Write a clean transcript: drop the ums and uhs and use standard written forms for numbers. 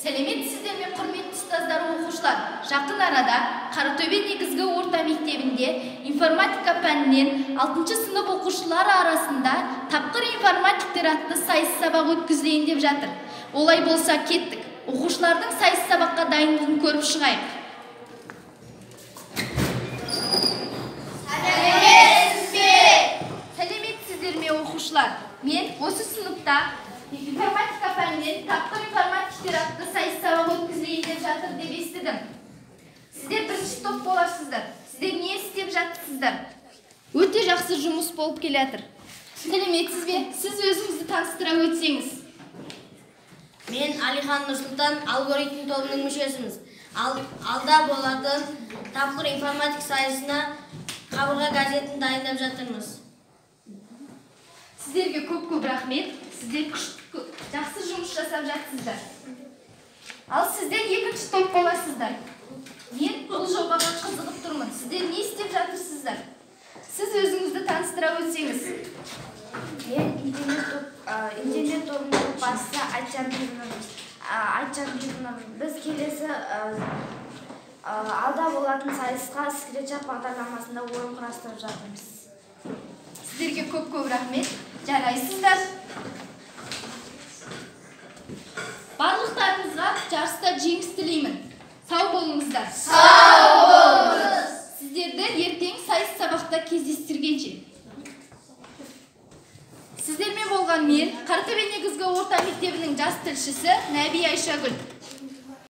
Сәлеметсіздер ме, құрметті ұстаздар, оқушылар. Жақын арада Қаратөбе негізгі орта мектебінде информатика пәнінен 6 сынып оқушылары арасында тапқыр информатиктер атты сайыс сабақ өткізілейін деп жатыр. Олай болса кеттік. Оқушылардың сайыс сабаққа дайындығын көріп шығайық. Сәлеметсіздер ме, оқушылар. Мен осы сыныпта информатика пәнінен тапқыр информатиктер атты сайыс сабақ өткізілейін деп жатыр деп естідім. Сіздер бірінші топ боласыздар. Сіздер не істеп жатсыздар? Өте жақсы жұмыс болып келе жатыр. Сәлеметсіз бе? Сіз өзіңізді таныстыра өтсеңіз. Мен Алихан Нұрсұлтан, алгоритм тобының мүшесіміз. Алда болатын тапқыр информатик сайысына қабырға газетін дайындап жатырмыз. Сіздерге көп рахмет. Сіздер жақсы жұмыс жасап жатсыздар. Ал сіздер екінші топ боласыздар. Мен бұл жобаға қызығып тұрмын. Сіздер не істеп жатырсыздар? Сіз өзіңізді таныстыра өтсеңіз. Мен интернет тобының басшысы Айтжан Бегімов. Біз келесі алда болатын сайысқа скретчап бағдарламасында ойын құрастырып жатырмыз. Сіздерге көп рахмет. Жарайсыздар. Барлықтарыңызға жарыста жеңіс тілеймін. Сау болыңыздар. Сау болыңыз. Сіздерді ертең сайыс сабақта кездестіргенше. Сіздермен болған мен Қаратөбе негізгі орта мектебінің жас тілшісі Нәби Айшагүл.